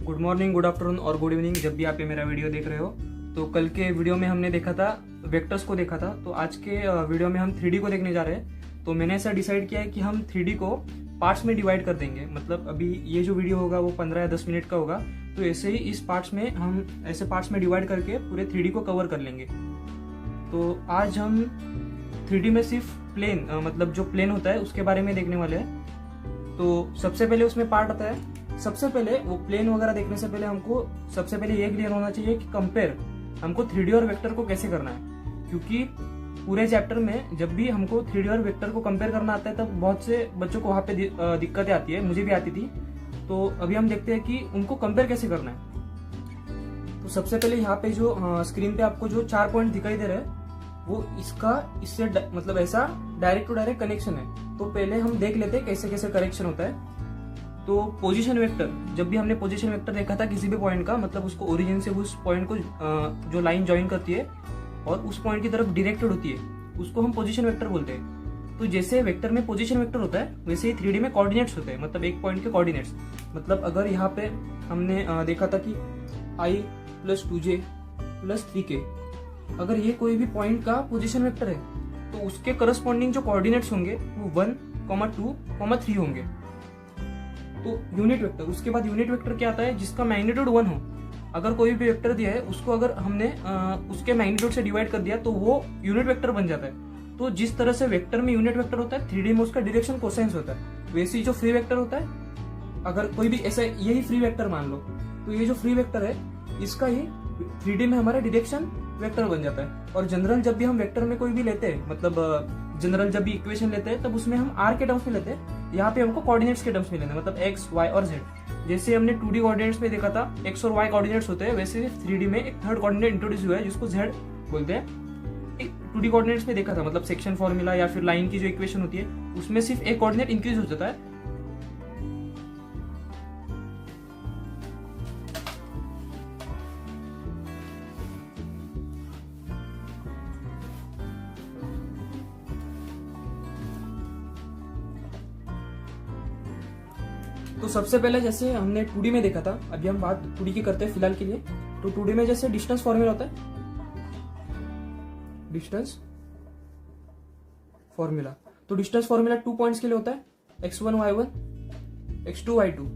Good morning, good afternoon और good evening जब भी आप ये मेरा वीडियो देख रहे हो। तो कल के वीडियो में हमने देखा था वेक्टर्स को देखा था, तो आज के वीडियो में हम 3D को देखने जा रहे हैं। तो मैंने ऐसा डिसाइड किया है कि हम 3D को पार्ट्स में डिवाइड कर देंगे। मतलब अभी ये जो वीडियो होगा वो 15 या 10 मिनट का होगा, तो ऐसे ही इस पार्ट्स में हम ऐसे पार्ट्स में डिवाइड करके पूरे 3D को कवर कर लेंगे। तो आज हम 3D में सिर्फ प्लेन मतलब जो प्लेन होता है उसके बारे में देखने वाले हैं। तो सबसे पहले उसमें पार्ट आता है। सबसे पहले वो प्लेन वगैरह देखने से पहले हमको सबसे पहले ये क्लियर होना चाहिए कि कंपेयर हमको 3D और वेक्टर को कैसे करना है, क्योंकि पूरे चैप्टर में जब भी हमको 3D और वेक्टर को कंपेयर करना आता है तब बहुत से बच्चों को वहां पे दिक्कतें आती है, मुझे भी आती थी। तो अभी हम देखते हैं कि उनको कंपेयर कैसे करना है। तो सबसे पहले यहाँ पे जो स्क्रीन पे आपको जो 4 पॉइंट दिखाई दे रहे हैं वो इससे मतलब ऐसा डायरेक्ट टू डायरेक्ट कनेक्शन है। तो पहले हम देख लेते हैं कैसे कैसे कनेक्शन होता है। तो पोजीशन वेक्टर, जब भी हमने पोजीशन वेक्टर देखा था किसी भी पॉइंट का, मतलब उसको ओरिजिन से उस पॉइंट को जो लाइन ज्वाइन करती है और उस पॉइंट की तरफ डायरेक्टेड होती है, उसको हम पोजीशन वेक्टर बोलते हैं। तो जैसे वेक्टर में पोजीशन वेक्टर होता है वैसे ही 3D में कोऑर्डिनेट्स होते हैं, मतलब एक पॉइंट के कोऑर्डिनेट्स। मतलब अगर यहाँ पे हमने देखा था कि i + 2j + 3k, अगर ये कोई भी पॉइंट का पोजीशन वेक्टर है तो उसके करस्पॉन्डिंग जो कोऑर्डिनेट्स होंगे वो 1, 2, 3 होंगे। तो यूनिट वेक्टर, उसके बाद यूनिट वेक्टर क्या आता है, जिसका मैग्नीट्यूड 1 हो। अगर कोई भी वेक्टर दिया है उसको अगर हमने उसके मैग्नीट्यूड से डिवाइड कर दिया तो वो यूनिट वेक्टर बन जाता है। तो जिस तरह से वेक्टर में यूनिट वेक्टर होता है 3D में उसका डायरेक्शन कोसाइंस होता है, वैसे ही जो फ्री वेक्टर होता है, अगर कोई भी ऐसा यही फ्री वेक्टर मान लो, तो ये जो फ्री वेक्टर है इसका ही 3D में हमारा डायरेक्शन वेक्टर बन जाता है। और जनरल जब भी हम वेक्टर में कोई भी लेते हैं, मतलब जनरल जब भी इक्वेशन लेते हैं तब उसमें हम r के टर्म्स में लेते हैं। यहाँ पे हमको कोऑर्डिनेट्स के टर्म्स में लेना है, मतलब x, y और z। जैसे हमने 2D कोऑर्डिनेट्स में देखा था x और y कोऑर्डिनेट्स होते हैं, वैसे 3D में एक थर्ड कोऑर्डिनेट इंट्रोड्यूस हुआ है जिसको z बोलते हैं। 2D कोऑर्डिनेट्स में देखा था, मतलब सेक्शन फॉर्मूला या फिर लाइन की जो इक्वेशन होती है उसमें सिर्फ एक कोऑर्डिनेट इंक्रीज हो जाता है। तो सबसे पहले जैसे हमने 2D में देखा था, अभी हम बात 2D की करते हैं फिलहाल के लिए। तो 2D में जैसे डिस्टेंस फॉर्मूला होता है, डिस्टेंस फॉर्मूला, तो डिस्टेंस फॉर्मूला 2 पॉइंट्स के लिए होता है, x1 y1 x2 y2।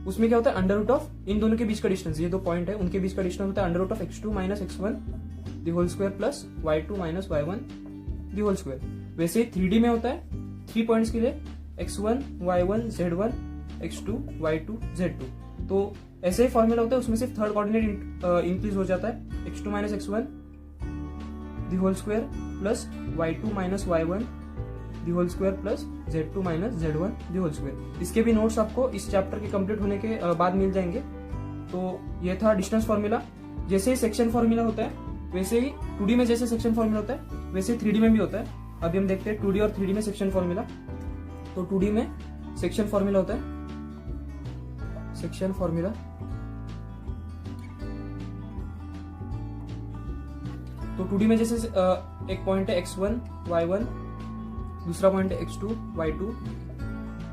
उसमें क्या होता है, अंडर रूट ऑफ इन दोनों के बीच का डिस्टेंस, ये 2 पॉइंट है उनके बीच का डिस्टेंस होता है under root of x2 - x1 the whole square plus y2 - y1 the whole square. वैसे ही 3D में होता है 3 पॉइंट्स के लिए x1 y1 z1 x2 y2 z2। तो ऐसे ही फॉर्मूला होता है, उसमें सिर्फ थर्ड कोऑर्डिनेट इंक्रीज हो जाता है, x2 - x1 the whole square plus y2 - y1 the whole square plus z2 - z1 the whole square. इसके भी नोट्स आपको इस चैप्टर के कंप्लीट होने के बाद मिल जाएंगे। तो ये था डिस्टेंस फॉर्मूला। जैसे ही सेक्शन फॉर्मूला होता है वैसे ही 2D में जैसे सेक्शन फॉर्मूला होता है वैसे ही 3D में भी होता है। अभी हम देखते हैं 2D और 3D में सेक्शन फॉर्मूला। तो 2D में सेक्शन फॉर्मूला होता है, सेक्शन फॉर्मूला, तो 2D में जैसे एक पॉइंट है x1 y1, दूसरा पॉइंट है x2 y2।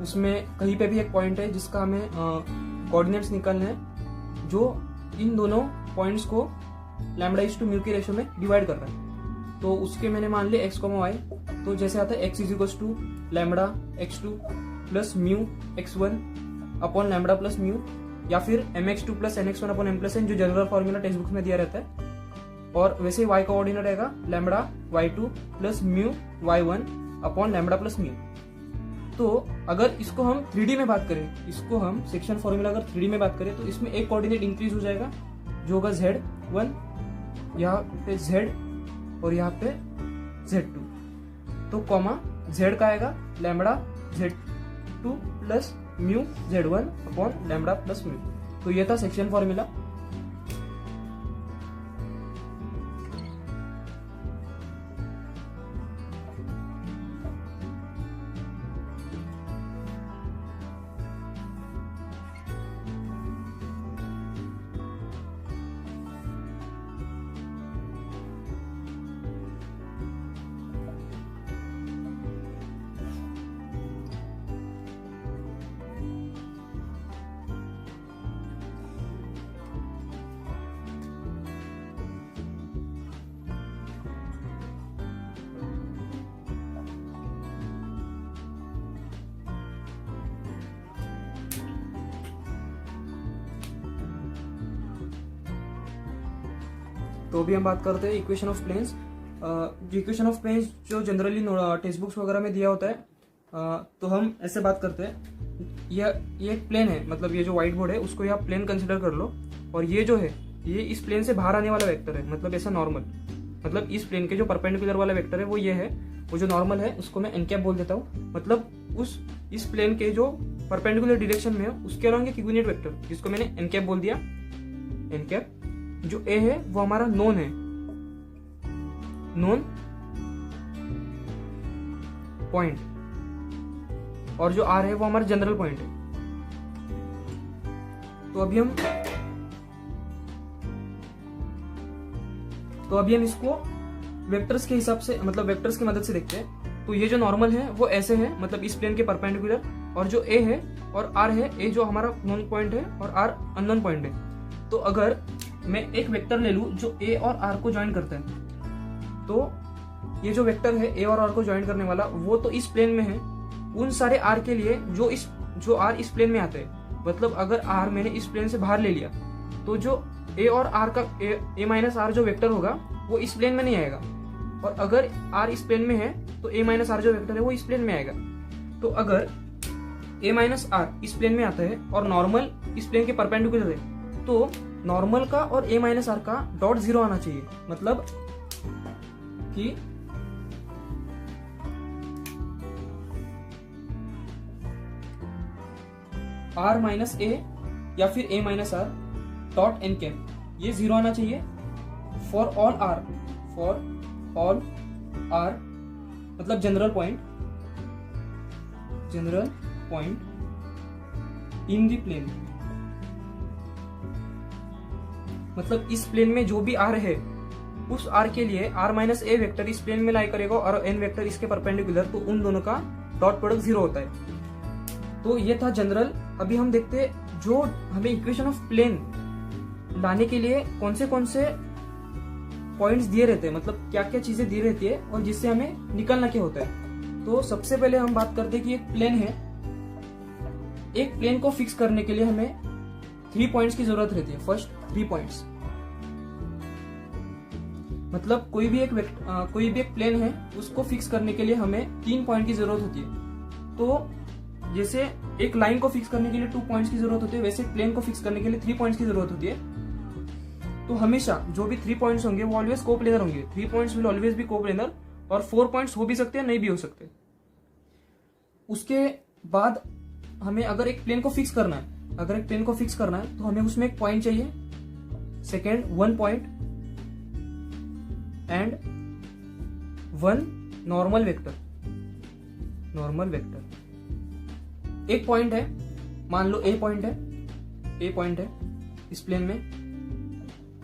उसमें कहीं पे भी एक पॉइंट है जिसका हमें कोऑर्डिनेट्स निकालने हैं, जो इन दोनों पॉइंट्स को λ/μ के रेशियो में डिवाइड कर रहा है। तो उसके मैंने मान लिया x, y। तो जैसे आता है x = λ(x2) + μ(x1) upon lambda plus mu, या फिर mx2 + nx1 अपॉन m+n, जो जनरल फॉर्मूला टेक्स्ट बुक में दिया रहता है। और वैसे ही y का ऑर्डिनेट रहेगा lambda y2 + mu y1 upon lambda plus mu. तो अगर इसको हम 3D में बात करें, इसको हम सेक्शन फॉर्मूला अगर 3D में बात करें तो इसमें एक कोऑर्डिनेट इंक्रीज हो जाएगा जो होगा z1, यहाँ पे z और यहाँ पे z2। तो कॉमा z का आएगा lambda z2 + mu z1 upon lambda plus mu. तो ये था सेक्शन फॉर्मूला। तो अभी हम बात करते हैं equation of planes. Equation of planes जो जनरली टेक्स्ट बुक्स वगैरह में दिया होता है, तो हम ऐसे बात करते हैं, ये एक प्लेन है, मतलब ये जो व्हाइट बोर्ड है उसको आप प्लेन कंसिडर कर लो, और ये जो है ये इस प्लेन से बाहर आने वाला वेक्टर है, मतलब ऐसा नॉर्मल, मतलब इस प्लेन के जो परपेंडिकुलर वाला वेक्टर है वो ये है, वो जो नॉर्मल है उसको मैं एन कैप बोल देता हूँ, मतलब इस प्लेन के जो परपेंडिकुलर डायरेक्शन में है उसके अलॉन्ग एक यूनिट वेक्टर जिसको मैंने एन कैप बोल दिया। एन कैप जो ए है वो हमारा नोन है, नोन पॉइंट, और जो आर है वो हमारा जनरल पॉइंट है। तो अभी हम इसको वेक्टर्स के हिसाब से, मतलब वेक्टर्स की मदद से देखते हैं। तो ये जो नॉर्मल है वो ऐसे है, मतलब इस प्लेन के परपेंडिकुलर, और जो ए है और आर है, ए जो हमारा नोन पॉइंट है और आर अननोन पॉइंट है। तो अगर मैं एक वेक्टर ले लूं जो ए और आर को ज्वाइन करता है, तो ये जो वेक्टर है ए और आर को ज्वाइन करने वाला वो तो इस प्लेन में है उन सारे आर के लिए जो आर इस प्लेन में आते हैं। मतलब अगर आर मैंने इस प्लेन से बाहर ले लिया तो जो ए और आर का ए माइनस आर जो वेक्टर होगा वो इस प्लेन में नहीं आएगा, और अगर आर इस प्लेन में है तो ए माइनस आर जो वेक्टर है वो इस प्लेन में आएगा। तो अगर ए माइनस आर इस प्लेन में आता है और नॉर्मल इस प्लेन के परपेंडिकुलर है, तो नॉर्मल का और ए माइनस आर का डॉट जीरो आना चाहिए, मतलब कि आर माइनस ए या फिर A minus R dot N cap ये जीरो आना चाहिए फॉर ऑल आर, मतलब general point in the plane, मतलब इस प्लेन में जो भी आर है उस आर के लिए आर माइनस ए वेक्टर इस प्लेन में लाई करेगा और एन वेक्टर इसके परपेंडिकुलर, तो उन दोनों का डॉट प्रोडक्ट जीरो होता है। तो ये था जनरल। अभी हम देखते हैं जो हमें इक्वेशन ऑफ प्लेन लाने के लिए कौन से पॉइंट्स दिए रहते हैं, मतलब क्या क्या चीजें दी रहती है और जिससे हमें निकलना क्या होता है। तो सबसे पहले हम बात करते हैं कि एक प्लेन है, एक प्लेन को फिक्स करने के लिए हमें 3 पॉइंट्स की जरूरत रहती है। फर्स्ट 3 पॉइंट्स, मतलब कोई भी एक प्लेन है उसको फिक्स करने के लिए हमें 3 पॉइंट की जरूरत होती है। तो जैसे एक लाइन को फिक्स करने के लिए 2 पॉइंट्स की जरूरत होती है, वैसे प्लेन को फिक्स करने के लिए 3 पॉइंट्स की जरूरत होती है। तो हमेशा जो भी 3 पॉइंट्स होंगे वो ऑलवेज कोप्लेनर होंगे। 3 points will always be coplanar, और 4 पॉइंट्स हो भी सकते हैं, नहीं भी हो सकते। उसके बाद हमें अगर एक प्लेन को फिक्स करना है, तो हमें उसमें एक पॉइंट चाहिए, second 1 point and 1 normal vector. एक पॉइंट है, मान लो ए पॉइंट है इस प्लेन में,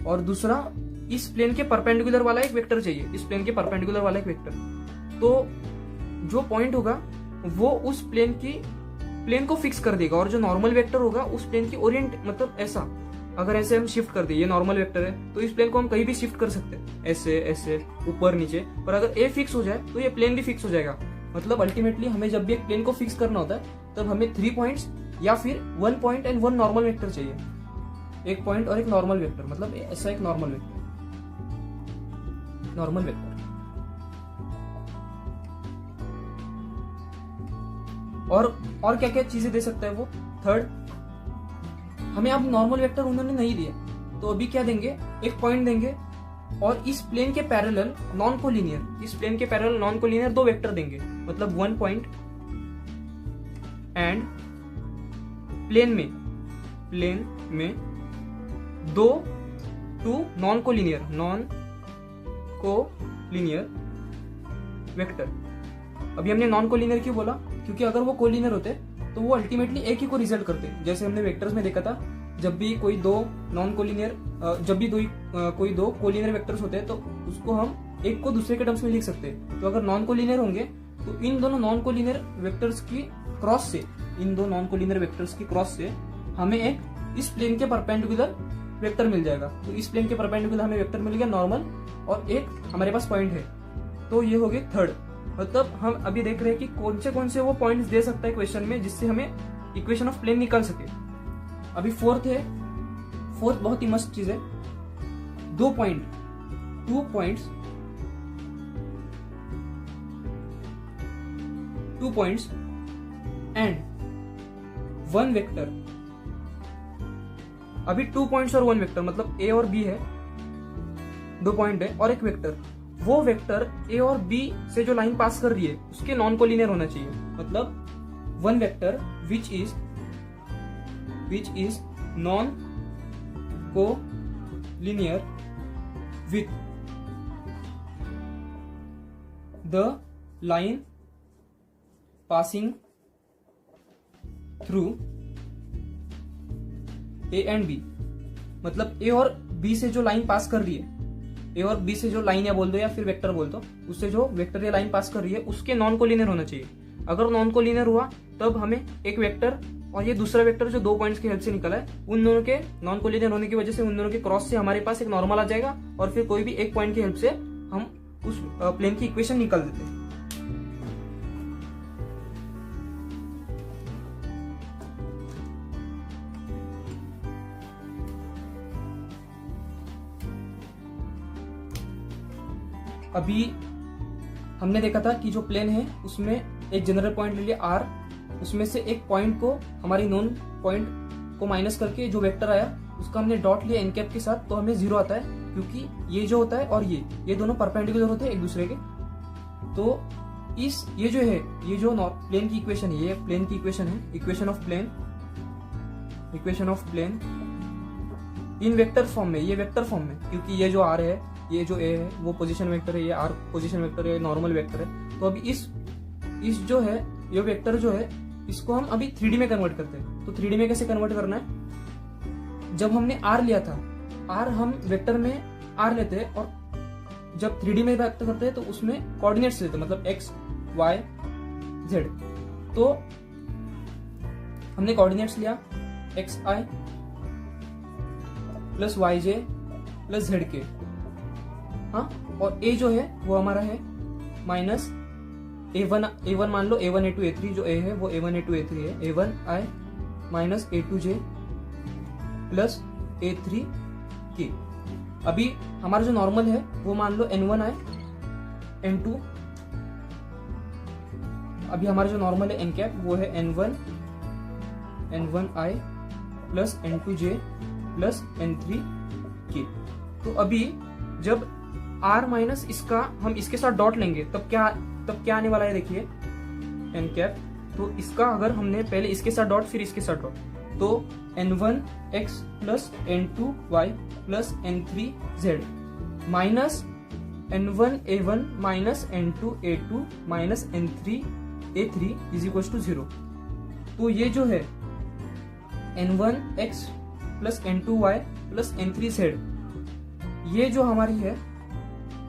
और दूसरा इस प्लेन के परपेंडिकुलर वाला एक वेक्टर चाहिए, इस प्लेन के परपेंडिकुलर वाला एक वेक्टर। तो जो पॉइंट होगा वो उस प्लेन को फिक्स कर देगा, और जो नॉर्मल वेक्टर होगा उस प्लेन की ओरिएंट, मतलब ऐसा अगर ऐसे हम शिफ्ट कर दें, ये नॉर्मल वेक्टर है तो इस प्लेन को हम कहीं भी शिफ्ट कर सकते हैं, ऐसे ऊपर नीचे। पर अगर ए फिक्स हो जाए तो ये प्लेन भी फिक्स हो जाएगा। मतलब अल्टीमेटली हमें जब भी एक प्लेन को फिक्स करना होता है तब हमें 3 पॉइंट्स या फिर 1 पॉइंट एंड 1 नॉर्मल वेक्टर चाहिए। एक पॉइंट और एक नॉर्मल वेक्टर, मतलब ऐसा एक नॉर्मल वेक्टर। और क्या क्या चीजें दे सकता है वो। थर्ड, हमें अब नॉर्मल वेक्टर उन्होंने नहीं दिया, तो अभी क्या देंगे, एक पॉइंट देंगे, और इस प्लेन के पैरेलल नॉन कोलिनियर 2 वेक्टर देंगे, मतलब 1 पॉइंट एंड प्लेन में 2 नॉन कोलिनियर वेक्टर। अभी हमने नॉन कोलिनियर क्यों बोला, क्योंकि अगर वो कोलिनियर होते तो वो अल्टीमेटली एक ही को रिजल्ट करते। जैसे हमने वेक्टर्स में देखा था, जब भी कोई दो कोलिनियर वेक्टर्स होते हैं तो उसको हम एक को दूसरे के टर्म्स में लिख सकते हैं। तो अगर नॉन कोलिनियर होंगे तो इन दोनों नॉन कोलिनियर वेक्टर्स की क्रॉस से हमें एक इस प्लेन के परपेंडिकुलर वेक्टर मिल जाएगा। तो इस प्लेन के परपेंडिकुलर हमें वेक्टर मिल गया नॉर्मल, और एक हमारे पास पॉइंट है। तो ये हो गया थर्ड। मतलब हम अभी देख रहे हैं कि कौन से वो पॉइंट्स दे सकता है क्वेश्चन में जिससे हमें इक्वेशन ऑफ प्लेन निकाल सके। अभी फोर्थ बहुत ही मस्त चीज है, 2 पॉइंट 2 points and 1 वेक्टर। अभी 2 पॉइंट्स और 1 वेक्टर मतलब A और B है, 2 पॉइंट है और एक वेक्टर। वो वेक्टर A और B से जो लाइन पास कर रही है उसके नॉन कोलिनियर होना चाहिए। मतलब 1 vector which is non collinear with the line passing through A and B। मतलब A और B से जो लाइन पास कर रही है, A और B से जो लाइन या बोल दो या फिर वेक्टर बोल दो, उससे जो वेक्टर या लाइन पास कर रही है उसके नॉन कोलिनियर होना चाहिए। अगर नॉन कोलिनियर हुआ तब हमें एक वेक्टर और ये दूसरा वेक्टर जो 2 पॉइंट्स की हेल्प से निकला है, उन दोनों के नॉन कोलिनियर होने की वजह से उन दोनों के क्रॉस से हमारे पास एक नॉर्मल आ जाएगा और फिर कोई भी एक पॉइंट की हेल्प से हम उस प्लेन की इक्वेशन निकाल देते हैं। अभी हमने देखा था कि जो प्लेन है उसमें एक जनरल पॉइंट ले लिया R, उसमें से एक पॉइंट को हमारी नॉन पॉइंट को माइनस करके जो वेक्टर आया उसका हमने डॉट लिया एन कैप के साथ, तो हमें 0 आता है क्योंकि ये जो होता है और ये दोनों परपेंडिकुलर होते हैं एक दूसरे के। तो ये जो प्लेन की इक्वेशन है, ये प्लेन की इक्वेशन है, equation of plane in vector form में, ये वेक्टर फॉर्म में, क्योंकि ये जो R है, ये जो A है वो पोजीशन वेक्टर है, ये R पोजीशन वेक्टर है, नॉर्मल वेक्टर है। तो अभी इस जो है ये वेक्टर जो है इसको हम अभी 3D में कन्वर्ट करते हैं। तो 3D में कैसे कन्वर्ट करना है, जब हमने R लिया था, R हम वेक्टर में R लेते हैं और जब 3D में व्यक्त करते हैं तो उसमें कोऑर्डिनेट्स लेते हैं, मतलब x y z। तो हमने कोऑर्डिनेट्स लिया xi plus yj plus zk, हाँ, और A जो है वो हमारा है माइनस A1 मान लो, A1 A2 A3 जो A है वो A1 A2 A3 है, A1i minus A2j plus A3k। अभी हमारा जो नॉर्मल है वो मान लो N1i N2, अभी हमारा जो नॉर्मल है N कैप वो है N1i plus N2j plus N3k। तो अभी जब R माइनस इसका हम इसके साथ डॉट लेंगे तब क्या आने वाला है, देखिए n कैप। तो इसका अगर हमने पहले इसके साथ डॉट फिर इसके साथ डॉट, तो n1x plus n2y plus n3z minus n1a1 minus n2a2 minus n3a3 is equal to 0। तो ये जो है n1x plus n2y plus n3z, ये जो हमारी है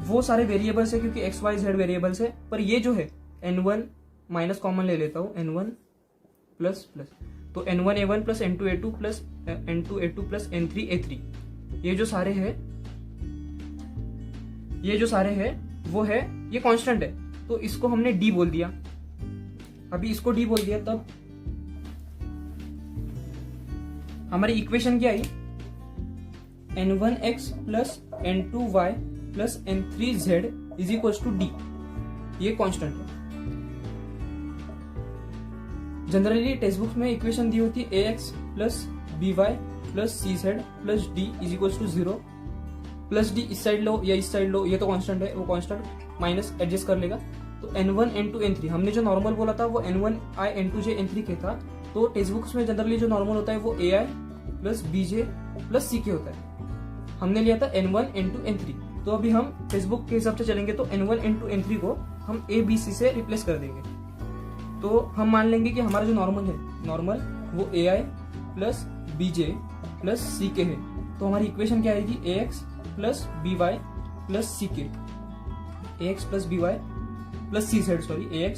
वो सारे वेरिएबल्स है क्योंकि एक्स वाई जेड वेरिएबल्स है। पर ये जो है n1 माइनस कॉमन ले लेता हूँ, n1 प्लस प्लस, तो n1a1 plus n2a2 plus n2a2 plus n3a3, ये जो सारे है वो है, ये कांस्टेंट है तो इसको हमने d बोल दिया। अभी इसको d बोल दिया तब हमारी इक्वेशन क्या आई, n1x plus n2y plus n3z is equal to d, ये कांस्टेंट है। जनरली टेक्स्ट बुक में इक्वेशन दी होती है ax plus by plus cz plus d is equal to 0, plus d इस साइड लो या इस साइड लो, ये तो कांस्टेंट है, वो कांस्टेंट माइनस एडजस्ट कर लेगा। तो n1 n2 n3 हमने जो नॉर्मल बोला था वो n1i n2j n3k था। तो टेक्स्ट बुक्स में जनरली जो नॉर्मल होता है वो ai plus bj plus ck होता है, हमने लिया था n1 n2 n3। तो अभी हम फेसबुक के हिसाब से चलेंगे तो n1 n2 n3 को हम a b c से रिप्लेस कर देंगे। तो हम मान लेंगे कि हमारा जो नॉर्मल है, नॉर्मल वो ai plus bj plus ck है। तो हमारी इक्वेशन क्या आएगी, ax plus by plus ck, ax plus by plus cz, sorry ax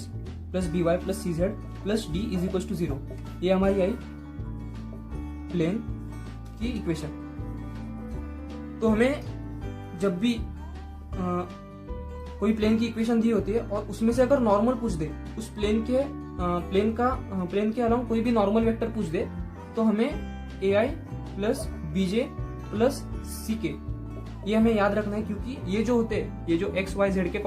plus by plus cz plus d is equal to 0। ये हमारी आई प्लेन की इक्वेशन। तो हमें जब भी कोई प्लेन की इक्वेशन दी होती है और उसमें से अगर नॉर्मल पूछ दे, उस प्लेन के अलावा कोई भी नॉर्मल वेक्टर पूछ दे, तो हमें ai plus bj plus ck ये हमें याद रखना है, क्योंकि ये जो होते हैं, ये जो एक्स वाई जेड के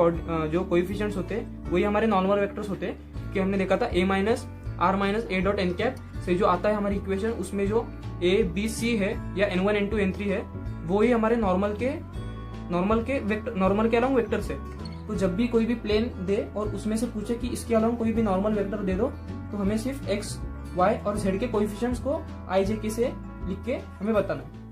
जो कोएफिशिएंट्स होते हैं वही हमारे नॉर्मल वेक्टर्स होते हैं। कि हमने देखा था a minus r minus a dot N cap से जो आता है हमारी इक्वेशन, उसमें जो ए बी सी है या n1 n2 n3 है वो ही हमारे नॉर्मल के अलोंग वेक्टर्स है। तो जब भी कोई भी प्लेन दे और उसमें से पूछे कि इसके अलोंग कोई भी नॉर्मल वेक्टर दे दो, तो हमें सिर्फ एक्स वाई और जेड के कोएफिशिएंट्स को i j k से लिख के हमें बताना है।